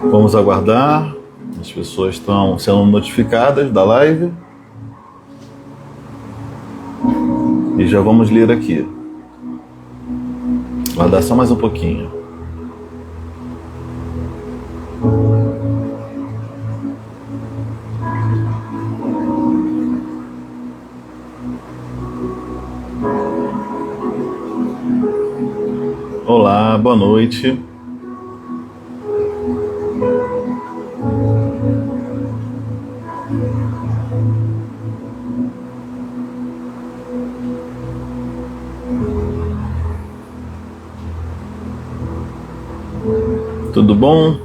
Vamos aguardar. As pessoas estão sendo notificadas da live. E já vamos ler aqui. Vai dar só mais um pouquinho. Olá, boa noite. Tudo bom?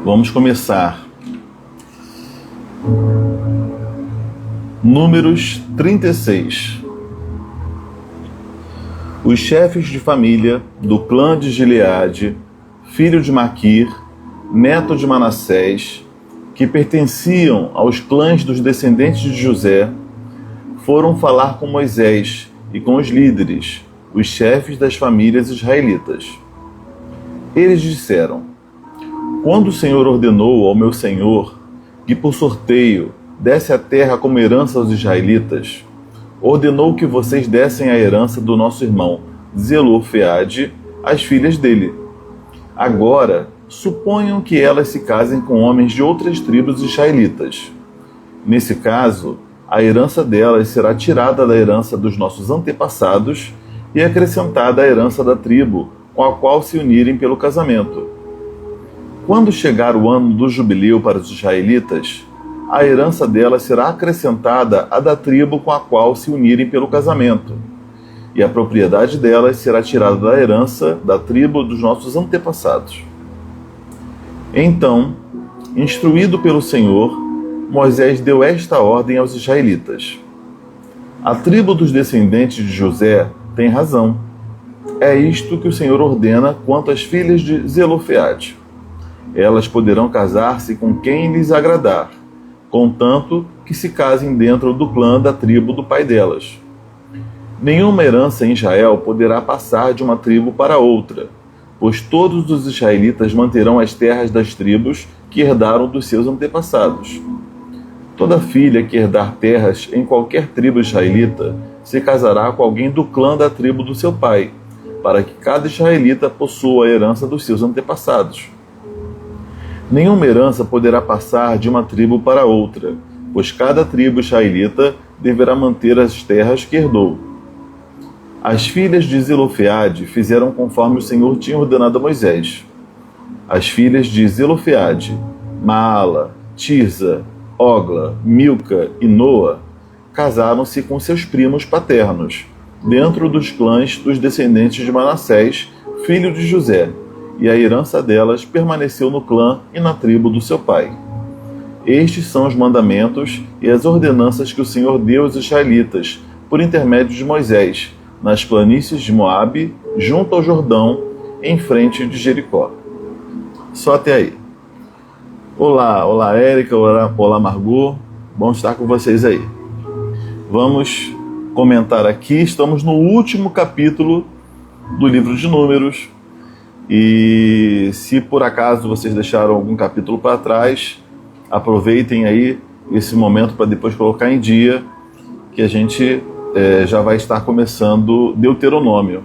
Vamos começar. Números 36. Os chefes de família do clã de Gileade, filho de Maquir, neto de Manassés, que pertenciam aos clãs dos descendentes de José, foram falar com Moisés e com os líderes, os chefes das famílias israelitas. Eles disseram: quando o Senhor ordenou ao meu senhor que por sorteio desse a terra como herança aos israelitas, ordenou que vocês dessem a herança do nosso irmão Zelofeade às filhas dele. Agora, suponham que elas se casem com homens de outras tribos israelitas. Nesse caso, a herança delas será tirada da herança dos nossos antepassados e acrescentada à herança da tribo com a qual se unirem pelo casamento. Quando chegar o ano do jubileu para os israelitas, a herança delas será acrescentada à da tribo com a qual se unirem pelo casamento, e a propriedade delas será tirada da herança da tribo dos nossos antepassados. Então, instruído pelo Senhor, Moisés deu esta ordem aos israelitas: a tribo dos descendentes de José tem razão. É isto que o Senhor ordena quanto às filhas de Zelofeade. Elas poderão casar-se com quem lhes agradar, contanto que se casem dentro do clã da tribo do pai delas. Nenhuma herança em Israel poderá passar de uma tribo para outra, pois todos os israelitas manterão as terras das tribos que herdaram dos seus antepassados. Toda filha que herdar terras em qualquer tribo israelita se casará com alguém do clã da tribo do seu pai, para que cada israelita possua a herança dos seus antepassados. Nenhuma herança poderá passar de uma tribo para outra, pois cada tribo israelita deverá manter as terras que herdou. As filhas de Zelofeade fizeram conforme o Senhor tinha ordenado a Moisés. As filhas de Zelofeade, Maala, Tirza, Ogla, Milca e Noa, casaram-se com seus primos paternos, dentro dos clãs dos descendentes de Manassés, filho de José, e a herança delas permaneceu no clã e na tribo do seu pai. Estes são os mandamentos e as ordenanças que o Senhor deu aos israelitas, por intermédio de Moisés, nas planícies de Moabe, junto ao Jordão, em frente de Jericó. Só até aí. Olá Érica, olá Margot, bom estar com vocês aí. Vamos comentar aqui, estamos no último capítulo do livro de Números, e se por acaso vocês deixaram algum capítulo para trás, aproveitem aí esse momento para depois colocar em dia, que a gente já vai estar começando Deuteronômio,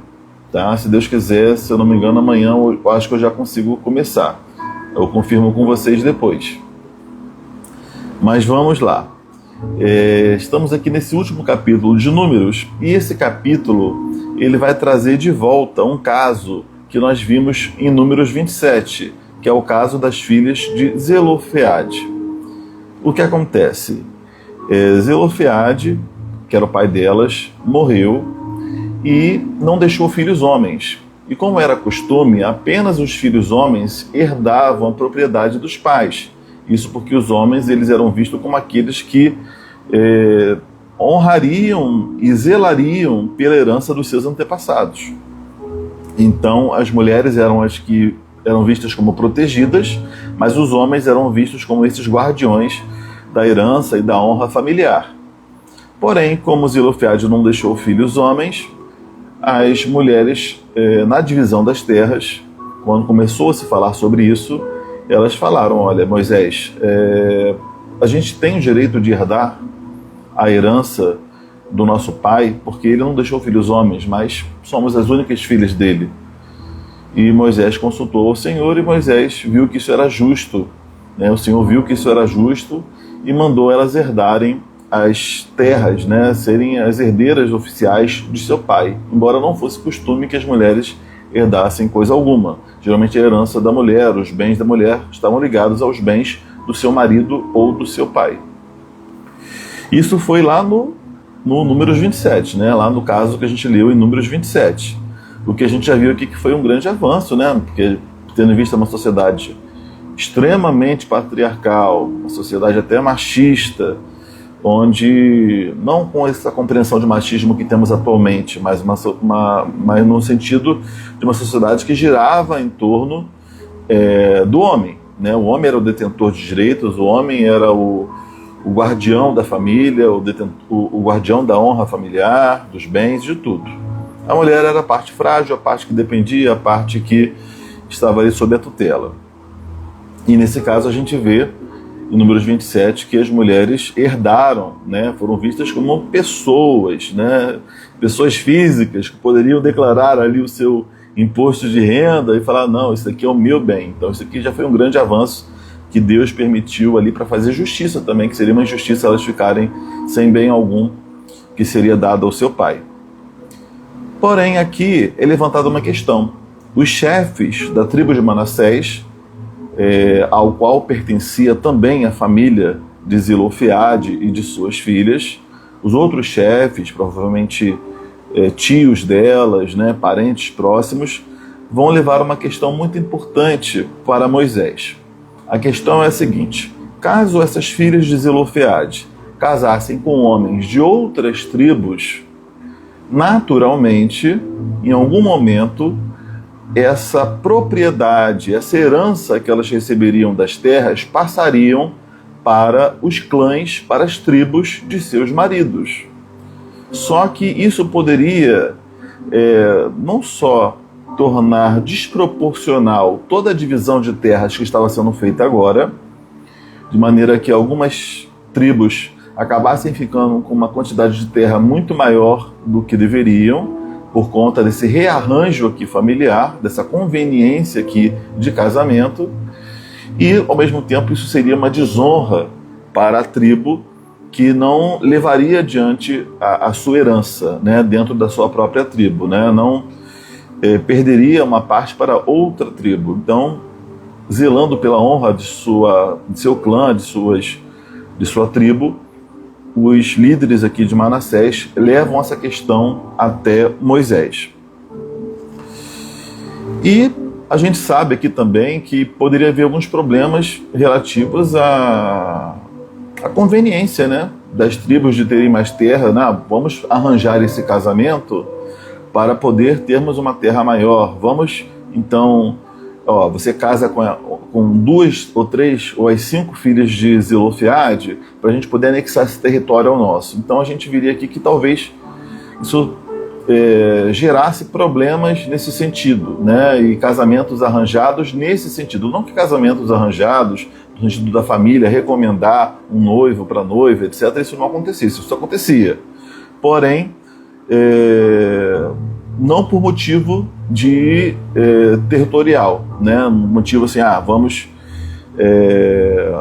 tá? Se Deus quiser, se eu não me engano, amanhã eu acho que eu já consigo começar. Eu confirmo com vocês depois. Mas vamos lá. Estamos aqui nesse último capítulo de Números, e esse capítulo ele vai trazer de volta um caso que nós vimos em Números 27, que é o caso das filhas de Zelofeade. O que acontece? Zelofeade, que era o pai delas, morreu e não deixou filhos homens. E como era costume, apenas os filhos homens herdavam a propriedade dos pais. Isso porque os homens eles eram vistos como aqueles que honrariam e zelariam pela herança dos seus antepassados. Então, as mulheres eram as que eram vistas como protegidas, mas os homens eram vistos como esses guardiões da herança e da honra familiar. Porém, como Zelofeade não deixou filhos homens, as mulheres, na divisão das terras, quando começou a se falar sobre isso, elas falaram: olha, Moisés, a gente tem o direito de herdar a herança do nosso pai, porque ele não deixou filhos homens, mas somos as únicas filhas dele. E Moisés consultou ao Senhor, e Moisés viu que isso era justo, né? O Senhor viu que isso era justo e mandou elas herdarem as terras, né? Serem as herdeiras oficiais de seu pai, embora não fosse costume que as mulheres herdassem coisa alguma. Geralmente a herança da mulher, os bens da mulher, estavam ligados aos bens do seu marido ou do seu pai. Isso foi lá no Números 27, né? Lá no caso que a gente leu em Números 27. O que a gente já viu aqui que foi um grande avanço, né? Porque, tendo em vista uma sociedade extremamente patriarcal, uma sociedade até machista, onde, não com essa compreensão de machismo que temos atualmente, mas mas no sentido de uma sociedade que girava em torno do homem, né? O homem era o detentor de direitos, o homem era o guardião da família, o guardião da honra familiar, dos bens, de tudo. A mulher era a parte frágil, a parte que dependia, a parte que estava ali sob a tutela. E nesse caso a gente vê, em Números 27, que as mulheres herdaram, né, foram vistas como pessoas, né, pessoas físicas que poderiam declarar ali o seu imposto de renda e falar: não, isso aqui é o meu bem. Então isso aqui já foi um grande avanço que Deus permitiu ali para fazer justiça também, que seria uma injustiça elas ficarem sem bem algum que seria dado ao seu pai. Porém, aqui é levantada uma questão. Os chefes da tribo de Manassés, ao qual pertencia também a família de Zelofeade e de suas filhas, os outros chefes, provavelmente tios delas, né, parentes próximos, vão levar uma questão muito importante para Moisés. A questão é a seguinte: caso essas filhas de Zelofeade casassem com homens de outras tribos, naturalmente, em algum momento, essa propriedade, essa herança que elas receberiam das terras passariam para os clãs, para as tribos de seus maridos. Só que isso poderia não só tornar desproporcional toda a divisão de terras que estava sendo feita agora, de maneira que algumas tribos acabassem ficando com uma quantidade de terra muito maior do que deveriam, por conta desse rearranjo aqui familiar, dessa conveniência aqui de casamento, e ao mesmo tempo isso seria uma desonra para a tribo que não levaria adiante a sua herança, né, dentro da sua própria tribo, né, não perderia uma parte para outra tribo. Então, zelando pela honra de seu clã, de sua tribo, os líderes aqui de Manassés levam essa questão até Moisés. E a gente sabe aqui também que poderia haver alguns problemas relativos à conveniência, né, das tribos de terem mais terra, né? Vamos arranjar esse casamento para poder termos uma terra maior. Vamos, então, você casa com 2 ou 3 ou as 5 filhas de Zelofeade para a gente poder anexar esse território ao nosso. Então a gente viria aqui que talvez isso gerasse problemas nesse sentido, né? E casamentos arranjados nesse sentido. Não que casamentos arranjados, no sentido da família, recomendar um noivo para noiva, etc., isso não acontecesse. Isso acontecia. Porém, não por motivo de territorial, né? Motivo assim, vamos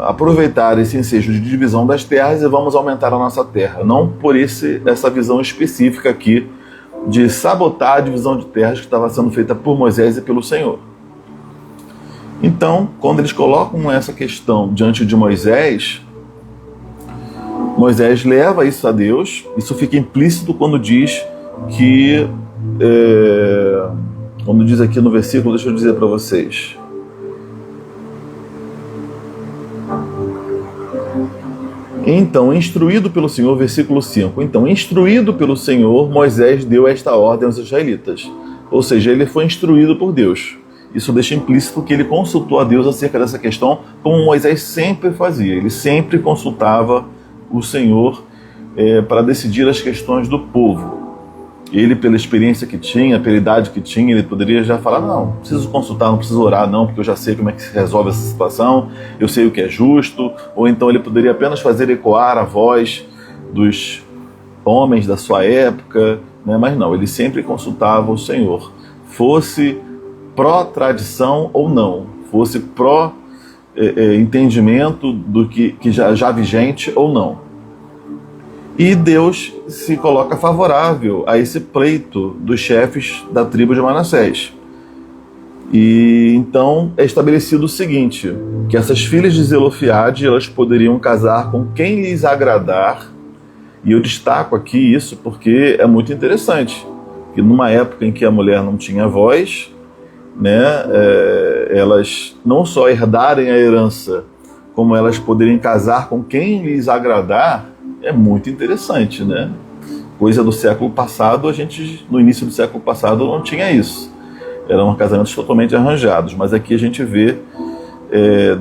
aproveitar esse ensejo de divisão das terras e vamos aumentar a nossa terra. Não por essa visão específica aqui de sabotar a divisão de terras que estava sendo feita por Moisés e pelo Senhor. Então, quando eles colocam essa questão diante de Moisés, Moisés leva isso a Deus. Isso fica implícito quando diz que, quando diz aqui no versículo, deixa eu dizer para vocês. Então, instruído pelo Senhor, versículo 5. Então, instruído pelo Senhor, Moisés deu esta ordem aos israelitas. Ou seja, ele foi instruído por Deus. Isso deixa implícito que ele consultou a Deus acerca dessa questão, como Moisés sempre fazia. Ele sempre consultava o Senhor para decidir as questões do povo. Ele, pela experiência que tinha, pela idade que tinha, ele poderia já falar, não preciso consultar, não preciso orar não, porque eu já sei como é que se resolve essa situação, eu sei o que é justo. Ou então ele poderia apenas fazer ecoar a voz dos homens da sua época, né? Mas não, ele sempre consultava o Senhor, fosse pró-tradição ou não, fosse pró-entendimento do que já vigente ou não. E Deus se coloca favorável a esse pleito dos chefes da tribo de Manassés. E então é estabelecido o seguinte, que essas filhas de Zelofiade, elas poderiam casar com quem lhes agradar. E eu destaco aqui isso porque é muito interessante, que numa época em que a mulher não tinha voz, né, elas não só herdarem a herança, como elas poderiam casar com quem lhes agradar. É muito interessante, né? Coisa do século passado, no início do século passado, não tinha isso. Eram casamentos totalmente arranjados. Mas aqui a gente vê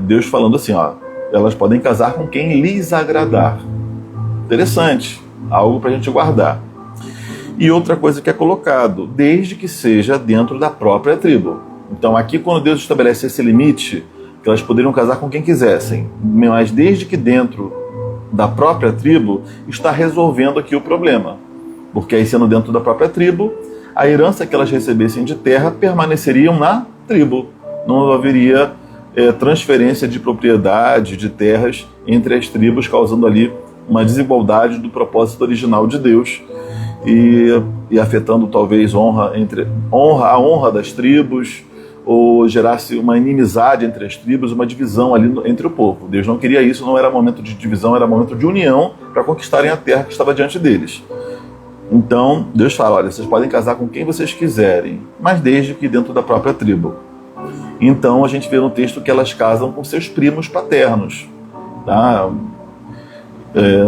Deus falando assim, ó, elas podem casar com quem lhes agradar. Interessante, algo para a gente guardar. E outra coisa que é colocado, desde que seja dentro da própria tribo. Então aqui, quando Deus estabelece esse limite, que elas poderiam casar com quem quisessem, mas desde que dentro da própria tribo, está resolvendo aqui o problema. Porque aí, sendo dentro da própria tribo, a herança que elas recebessem de terra permaneceriam na tribo. Não haveria transferência de propriedade, de terras entre as tribos, causando ali uma desigualdade do propósito original de Deus e afetando talvez a honra das tribos, ou gerasse uma inimizade entre as tribos, uma divisão ali entre o povo. Deus não queria isso, não era momento de divisão, era momento de união para conquistarem a terra que estava diante deles. Então, Deus fala, olha, vocês podem casar com quem vocês quiserem, mas desde que dentro da própria tribo. Então, a gente vê no texto que elas casam com seus primos paternos. Tá?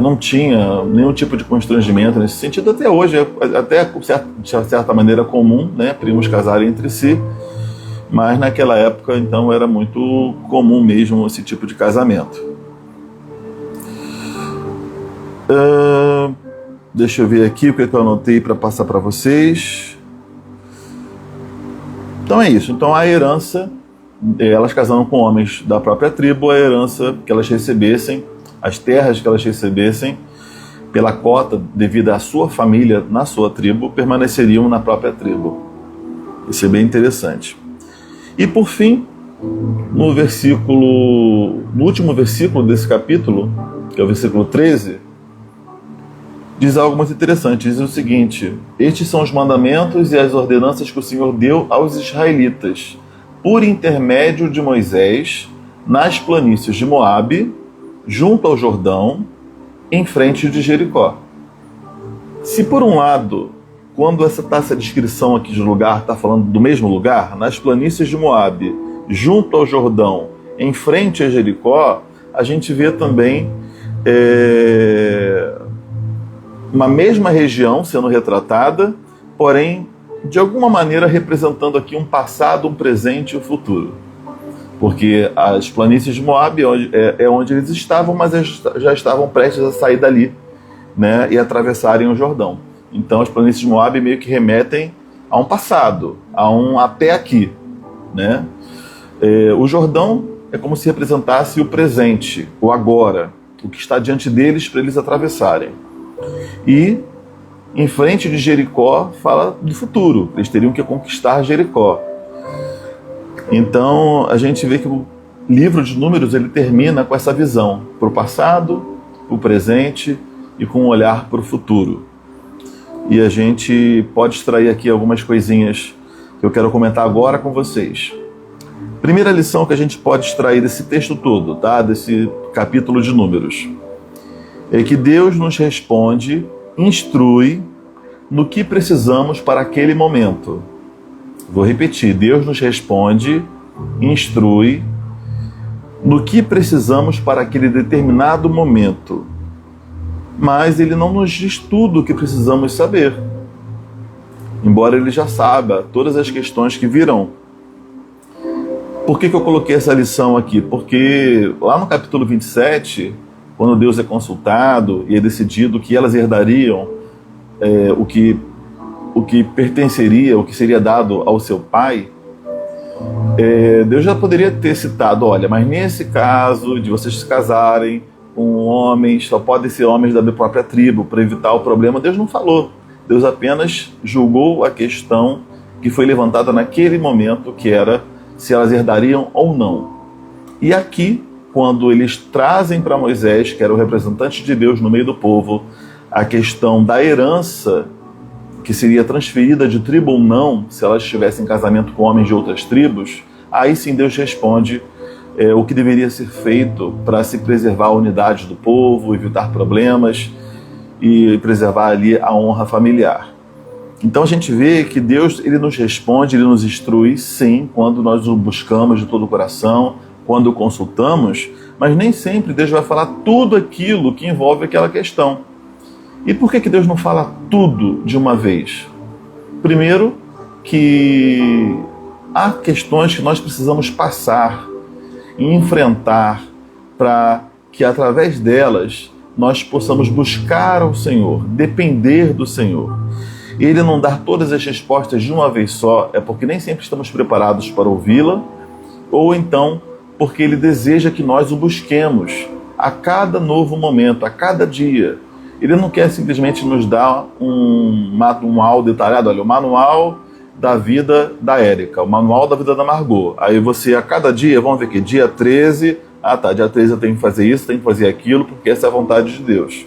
Não tinha nenhum tipo de constrangimento nesse sentido, até hoje, até de certa maneira comum, né, primos casarem entre si. Mas naquela época, então, era muito comum mesmo esse tipo de casamento. Deixa eu ver aqui o que eu anotei para passar para vocês. Então é isso. Então a herança, elas casaram com homens da própria tribo, a herança que elas recebessem, as terras que elas recebessem, pela cota devida à sua família na sua tribo, permaneceriam na própria tribo. Isso é bem interessante. E por fim, no último versículo desse capítulo, que é o versículo 13, diz algo muito interessante. Diz o seguinte: estes são os mandamentos e as ordenanças que o Senhor deu aos israelitas, por intermédio de Moisés, nas planícies de Moabe, junto ao Jordão, em frente de Jericó. Se por um lado, quando essa descrição aqui de lugar está falando do mesmo lugar, nas planícies de Moabe, junto ao Jordão, em frente a Jericó, a gente vê também uma mesma região sendo retratada, porém, de alguma maneira representando aqui um passado, um presente e um futuro. Porque as planícies de Moabe é onde eles estavam, mas eles já estavam prestes a sair dali, né, e atravessarem o Jordão. Então as planícies de Moabe meio que remetem a um passado, a um até aqui, né? O Jordão é como se representasse o presente, o agora, o que está diante deles para eles atravessarem. E em frente de Jericó fala do futuro, eles teriam que conquistar Jericó. Então a gente vê que o livro de Números ele termina com essa visão para o passado, o presente e com um olhar para o futuro. E a gente pode extrair aqui algumas coisinhas que eu quero comentar agora com vocês. Primeira lição que a gente pode extrair desse texto todo, tá? Desse capítulo de Números, é que Deus nos responde, instrui no que precisamos para aquele momento. Vou repetir, Deus nos responde, instrui no que precisamos para aquele determinado momento. Mas Ele não nos diz tudo o que precisamos saber, embora Ele já saiba todas as questões que virão. Por que eu coloquei essa lição aqui? Porque lá no capítulo 27, quando Deus é consultado e é decidido que elas herdariam o que o que pertenceria, o que seria dado ao seu pai, Deus já poderia ter citado, olha, mas nesse caso de vocês se casarem com homens, só podem ser homens da minha própria tribo, para evitar o problema. Deus não falou. Deus apenas julgou a questão que foi levantada naquele momento, que era se elas herdariam ou não. E aqui, quando eles trazem para Moisés, que era o representante de Deus no meio do povo, a questão da herança que seria transferida de tribo ou não, se elas estivessem em casamento com homens de outras tribos, aí sim Deus responde o que deveria ser feito para se preservar a unidade do povo, evitar problemas e preservar ali a honra familiar. Então a gente vê que Deus, ele nos responde, ele nos instrui, sim, quando nós o buscamos de todo o coração, quando o consultamos, mas nem sempre Deus vai falar tudo aquilo que envolve aquela questão. E por que Deus não fala tudo de uma vez? Primeiro, que há questões que nós precisamos passar e enfrentar para que através delas nós possamos buscar ao Senhor, depender do Senhor. Ele não dar todas as respostas de uma vez só é porque nem sempre estamos preparados para ouvi-la, ou então porque Ele deseja que nós o busquemos a cada novo momento, a cada dia. Ele não quer simplesmente nos dar um manual detalhado, olha, o manual da vida da Érica, o manual da vida da Margot. Aí você, a cada dia, vamos ver aqui, dia 13, dia 13 eu tenho que fazer isso, tenho que fazer aquilo, porque essa é a vontade de Deus.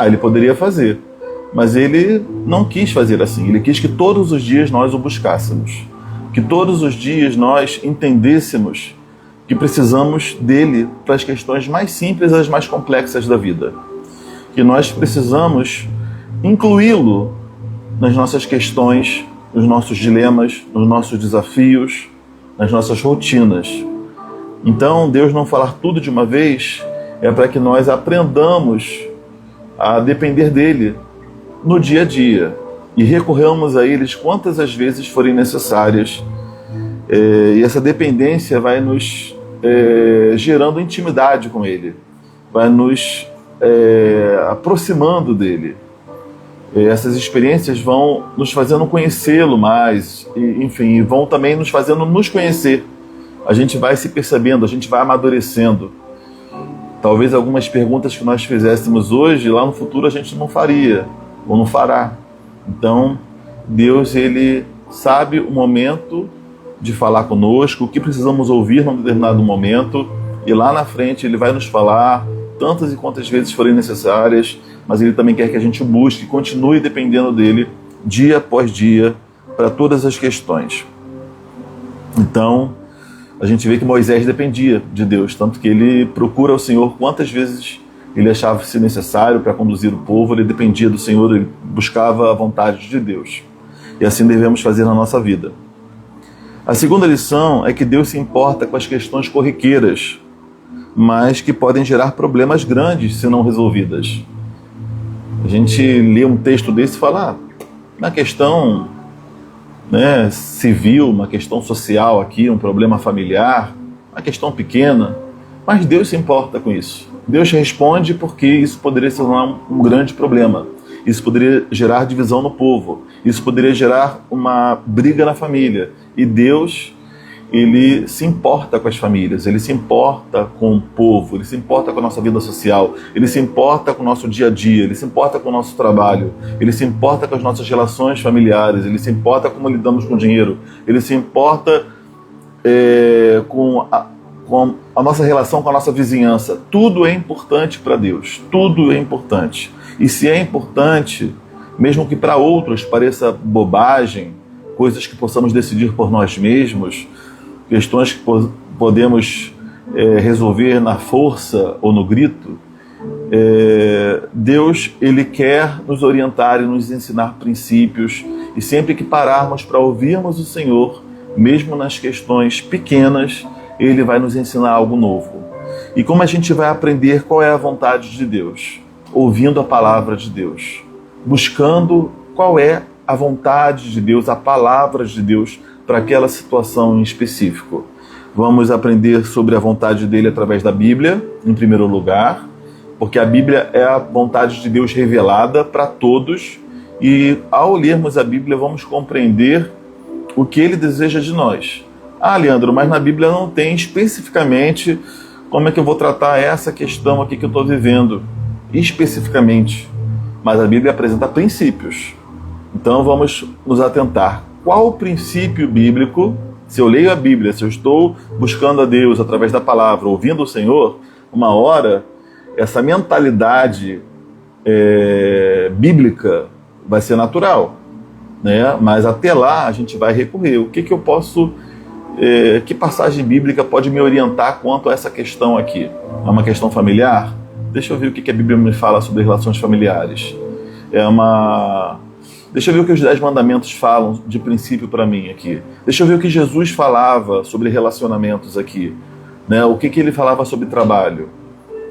Ele poderia fazer, mas ele não quis fazer assim. Ele quis que todos os dias nós o buscássemos, que todos os dias nós entendêssemos que precisamos dele para as questões mais simples e as mais complexas da vida. Que nós precisamos incluí-lo nas nossas questões, nos nossos dilemas, nos nossos desafios, nas nossas rotinas. Então, Deus não falar tudo de uma vez é para que nós aprendamos a depender dele no dia a dia e recorramos a eles quantas as vezes forem necessárias. E essa dependência vai nos gerando intimidade com ele, vai nos aproximando dele. Essas experiências vão nos fazendo conhecê-lo mais, e, enfim, vão também nos fazendo nos conhecer. A gente vai se percebendo, a gente vai amadurecendo. Talvez algumas perguntas que nós fizéssemos hoje, lá no futuro a gente não faria, ou não fará. Então, Deus, ele sabe o momento de falar conosco, o que precisamos ouvir num determinado momento, e lá na frente ele vai nos falar tantas e quantas vezes forem necessárias, mas ele também quer que a gente busque, continue dependendo dele dia após dia para todas as questões. Então, a gente vê que Moisés dependia de Deus, tanto que ele procura o Senhor quantas vezes ele achava-se necessário para conduzir o povo, ele dependia do Senhor, ele buscava a vontade de Deus. E assim devemos fazer na nossa vida. A segunda lição é que Deus se importa com as questões corriqueiras, mas que podem gerar problemas grandes se não resolvidas. A gente lê um texto desse e fala, na questão civil, uma questão social aqui, um problema familiar, uma questão pequena, mas Deus se importa com isso. Deus responde porque isso poderia se tornar um grande problema. Isso poderia gerar divisão no povo. Isso poderia gerar uma briga na família. E Deus, ele se importa com as famílias, ele se importa com o povo, ele se importa com a nossa vida social, ele se importa com o nosso dia a dia, ele se importa com o nosso trabalho, ele se importa com as nossas relações familiares, ele se importa como lidamos com o dinheiro, ele se importa com a nossa relação com a nossa vizinhança. Tudo é importante para Deus, tudo é importante. E se é importante, mesmo que para outros pareça bobagem, coisas que possamos decidir por nós mesmos, questões que podemos resolver na força ou no grito, Deus, ele quer nos orientar e nos ensinar princípios, e sempre que pararmos para ouvirmos o Senhor, mesmo nas questões pequenas, ele vai nos ensinar algo novo. E como a gente vai aprender qual é a vontade de Deus? Ouvindo a palavra de Deus, buscando qual é a vontade de Deus, a palavra de Deus para aquela situação em específico. Vamos aprender sobre a vontade dele através da Bíblia, em primeiro lugar, porque a Bíblia é a vontade de Deus revelada para todos, e ao lermos a Bíblia vamos compreender o que ele deseja de nós. Ah, Leandro, mas na Bíblia não tem especificamente como é que eu vou tratar essa questão aqui que eu estou vivendo, especificamente. Mas a Bíblia apresenta princípios. Então vamos nos atentar. Qual o princípio bíblico, se eu leio a Bíblia, se eu estou buscando a Deus através da palavra, ouvindo o Senhor, uma hora, essa mentalidade bíblica vai ser natural, né? Mas até lá a gente vai recorrer. O que eu posso... que passagem bíblica pode me orientar quanto a essa questão aqui? É uma questão familiar? Deixa eu ver o que a Bíblia me fala sobre relações familiares. Deixa eu ver o que os 10 mandamentos falam de princípio para mim aqui. Deixa eu ver o que Jesus falava sobre relacionamentos aqui, né? O que ele falava sobre trabalho.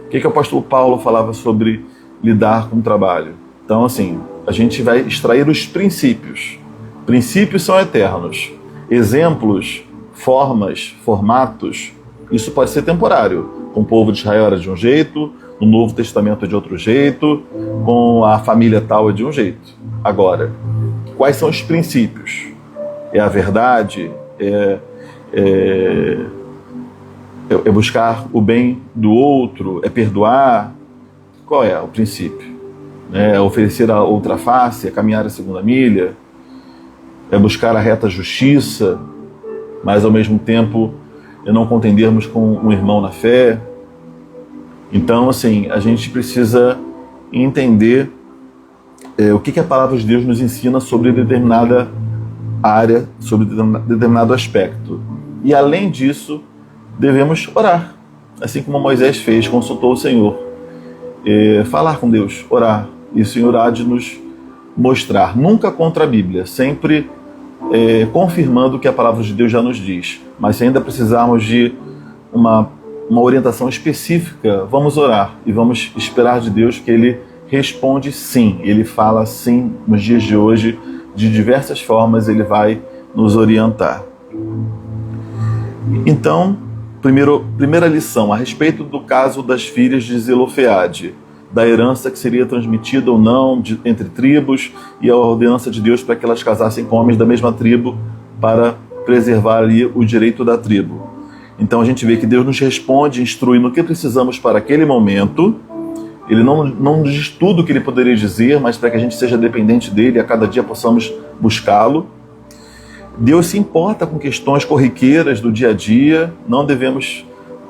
O que o apóstolo Paulo falava sobre lidar com o trabalho. Então, assim, a gente vai extrair os princípios. Princípios são eternos. Exemplos, formas, formatos, isso pode ser temporário. Com o povo de Israel era de um jeito, no Novo Testamento é de outro jeito, com a família tal é de um jeito. Agora, quais são os princípios? É a verdade? É buscar o bem do outro? É perdoar? Qual é o princípio? É oferecer a outra face? É caminhar a segunda milha? É buscar a reta justiça, mas ao mesmo tempo não contendermos com um irmão na fé? Então, assim, a gente precisa entender o que a palavra de Deus nos ensina sobre determinada área, sobre determinado aspecto. E além disso, devemos orar, assim como Moisés fez, consultou o Senhor. Falar com Deus, orar, e o Senhor há de nos mostrar, nunca contra a Bíblia, sempre confirmando o que a palavra de Deus já nos diz. Mas se ainda precisarmos de uma orientação específica, vamos orar e vamos esperar de Deus que Ele responde sim. Ele fala sim nos dias de hoje, de diversas formas Ele vai nos orientar. Então, primeira lição, a respeito do caso das filhas de Zelofeade, da herança que seria transmitida ou não entre tribos e a ordenança de Deus para que elas casassem com homens da mesma tribo para preservar ali o direito da tribo. Então a gente vê que Deus nos responde, instrui no que precisamos para aquele momento. Ele não nos diz tudo o que Ele poderia dizer, mas para que a gente seja dependente dEle, a cada dia possamos buscá-lo. Deus se importa com questões corriqueiras do dia a dia, não devemos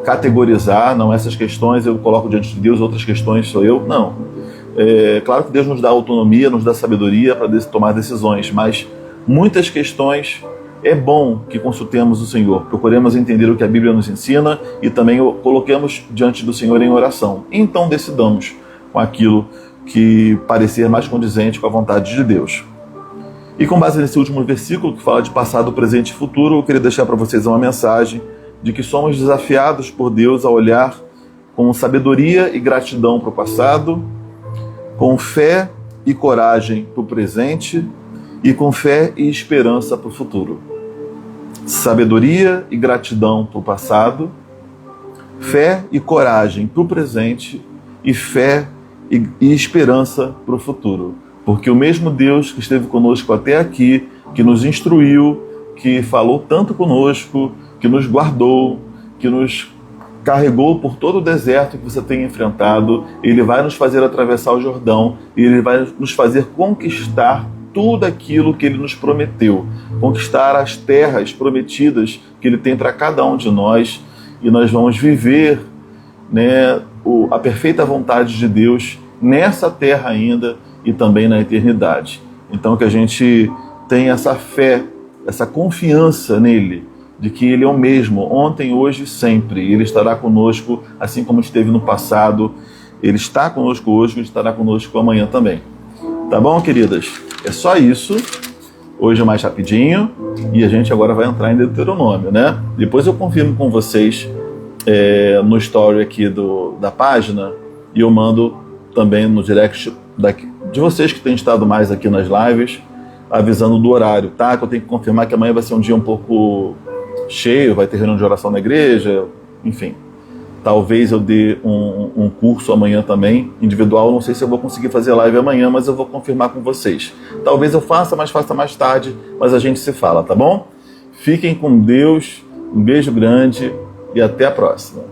categorizar, não, essas questões eu coloco diante de Deus, outras questões sou eu, não. Claro que Deus nos dá autonomia, nos dá sabedoria para tomar decisões, mas muitas questões é bom que consultemos o Senhor, procuremos entender o que a Bíblia nos ensina e também o coloquemos diante do Senhor em oração. E então decidamos com aquilo que parecer mais condizente com a vontade de Deus. E com base nesse último versículo que fala de passado, presente e futuro, eu queria deixar para vocês uma mensagem de que somos desafiados por Deus a olhar com sabedoria e gratidão para o passado, com fé e coragem para o presente e com fé e esperança para o futuro. Sabedoria e gratidão para o passado, fé e coragem para o presente e fé e esperança para o futuro. Porque o mesmo Deus que esteve conosco até aqui, que nos instruiu, que falou tanto conosco, que nos guardou, que nos carregou por todo o deserto que você tem enfrentado, Ele vai nos fazer atravessar o Jordão e Ele vai nos fazer conquistar tudo aquilo que Ele nos prometeu, conquistar as terras prometidas que Ele tem para cada um de nós, e nós vamos viver, né, a perfeita vontade de Deus nessa terra ainda e também na eternidade. Então que a gente tenha essa fé, essa confiança nele, de que Ele é o mesmo, ontem, hoje e sempre. Ele estará conosco, assim como esteve no passado. Ele está conosco hoje, Ele estará conosco amanhã também. Tá bom, queridas? É só isso. Hoje é mais rapidinho. E a gente agora vai entrar em Deuteronômio, né? Depois eu confirmo com vocês no story aqui da página. E eu mando também no direct de vocês que têm estado mais aqui nas lives, avisando do horário, tá? Que eu tenho que confirmar que amanhã vai ser um dia um pouco cheio, vai ter reunião de oração na igreja, enfim. Talvez eu dê um curso amanhã também, individual. Não sei se eu vou conseguir fazer live amanhã, mas eu vou confirmar com vocês. Talvez eu faça, mas faça mais tarde, mas a gente se fala, tá bom? Fiquem com Deus, um beijo grande e até a próxima.